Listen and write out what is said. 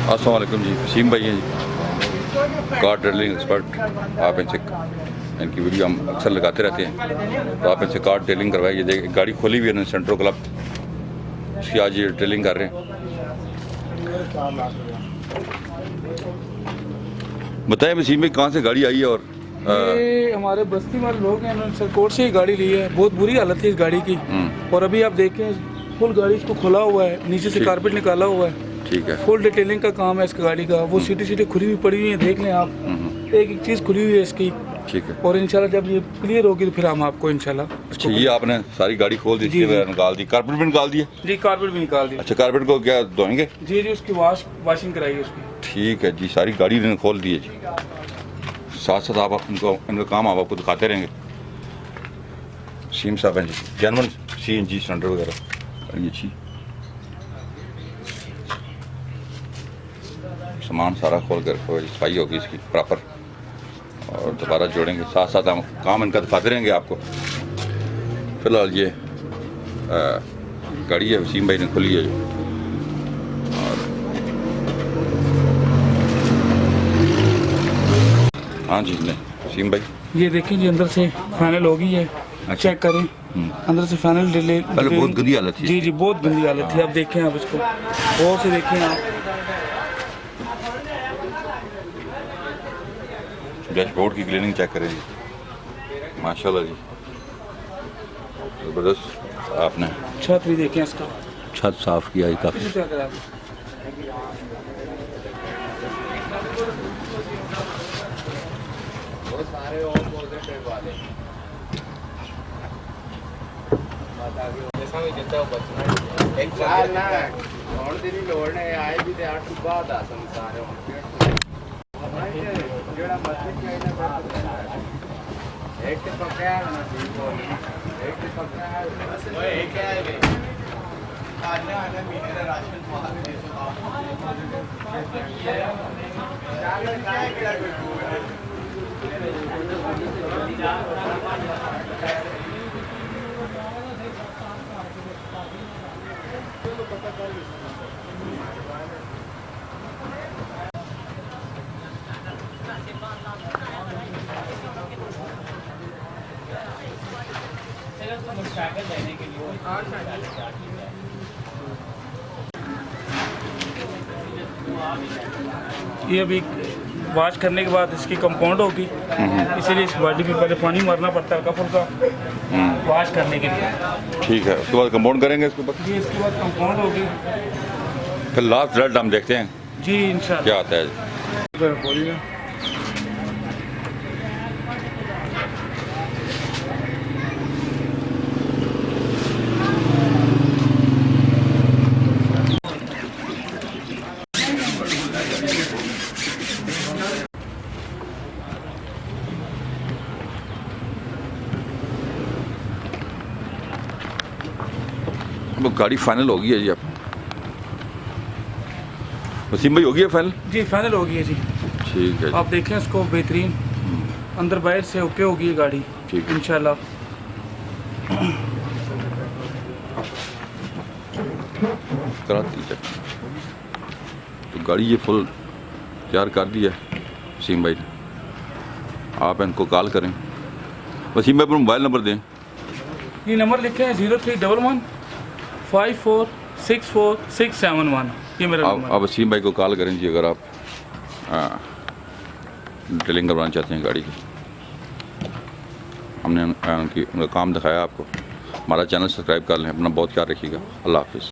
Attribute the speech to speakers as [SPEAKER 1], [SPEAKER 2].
[SPEAKER 1] अस्सलाम वालेकुम जी, वसीम भाई हैं जी, कार ड्रिलिंग एक्सपर्ट। आप इनसे इनकी वीडियो हम अक्सर लगाते रहते हैं, तो आप इनसे कार ड्रिलिंग करवाइए। देख गाड़ी खोली हुई है सेंट्रो क्लब, उसकी आज ये ड्रिलिंग कर रहे हैं। बताएं वसीम भाई, कहाँ से गाड़ी आई है? और
[SPEAKER 2] ये हमारे बस्ती वाले लोग हैं, उन्होंने सरकोट से ही गाड़ी ली है। बहुत बुरी हालत है इस गाड़ी की, और अभी आप देखें फुल गाड़ी इसको खुला हुआ है, नीचे से कारपेट निकाला हुआ है।
[SPEAKER 1] ठीक है,
[SPEAKER 2] फुल डिटेलिंग का काम है इस गाड़ी का। वो सीटी खुली हुई पड़ी हुई है, देख लें आप, एक एक चीज़ खुली हुई है इसकी।
[SPEAKER 1] ठीक है।
[SPEAKER 2] और इंशाल्लाह जब ये क्लियर होगी तो फिर हम आपको इंशाल्लाह।
[SPEAKER 1] अच्छा, ये आपने सारी गाड़ी खोल दी, निकाल दी, कारपेट भी निकाल दिया?
[SPEAKER 2] जी, कारपेट भी निकाल दी।
[SPEAKER 1] अच्छा, कारपेट को क्या धोएंगे?
[SPEAKER 2] जी जी, उसकी वाशिंग कराई उसकी।
[SPEAKER 1] ठीक है जी, सारी गाड़ी इन्होंने खोल दी है जी। साथ साथ आप इनका काम आप आपको दिखाते रहेंगे। सीम साहब हैं जी, जनवन CNG सिलेंडर वगैरह ये अच्छी सामान सारा खोल कर सफाई होगी इसकी प्रॉपर, और दोबारा जोड़ेंगे। साथ साथ हम काम इनका दिखाते रहेंगे आपको। फिलहाल ये गाड़ी है वसीम भाई ने खोली है जो, और हाँ जी नहीं वसीम भाई,
[SPEAKER 2] ये देखिए जी, अंदर से फाइनल हो गई है। चेक करें, अंदर से फाइनल
[SPEAKER 1] पहले बहुत गंदी हालत थी।
[SPEAKER 2] जी जी, बहुत गंदी हालत थी। आप देखें, आप इसको गौर से देखें आप।
[SPEAKER 1] डैशबोर्ड की क्लीनिंग चेक करें जी, माशाल्लाह जी, ज़बरदस्त। आपने
[SPEAKER 2] छत भी देखें इसका,
[SPEAKER 1] छत साफ किया है काफ़ी।
[SPEAKER 2] ये अभी वॉश करने के बाद इसकी कंपाउंड होगी, इसीलिए इस गाड़ी में पहले पानी मारना पड़ता है हल्का फुल्का वॉश करने के लिए।
[SPEAKER 1] ठीक है, उसके बाद कंपाउंड करेंगे इसके ऊपर?
[SPEAKER 2] जी, इसके बाद कंपाउंड होगी,
[SPEAKER 1] फिर लास्ट रिजल्ट हम देखते हैं
[SPEAKER 2] जी इंशाल्लाह
[SPEAKER 1] क्या आता है। वो गाड़ी फाइनल हो गई है जी। आप वसीम भाई हो गई है फाइनल?
[SPEAKER 2] जी फाइनल हो गई है जी।
[SPEAKER 1] ठीक है,
[SPEAKER 2] आप देखें इसको, बेहतरीन अंदर बाहर से ओके होगी ये गाड़ी।
[SPEAKER 1] ठीक है
[SPEAKER 2] इंशाल्लाह।
[SPEAKER 1] करा दीजिए। तो गाड़ी ये फुल तैयार कर दी है वसीम भाई ने। आप इनको कॉल करें। वसीम भाई पर मोबाइल नंबर दें।
[SPEAKER 2] ये नंबर लिखे हैं 0311 5464 ये मेरा नंबर।
[SPEAKER 1] आप वसीम भाई को कॉल करें जी, अगर आप ड्रिलिंग करवाना चाहते हैं गाड़ी की। हमने उनका काम दिखाया आपको। हमारा चैनल सब्सक्राइब कर लें। अपना बहुत ख्याल रखिएगा। अल्लाह हाफिज़।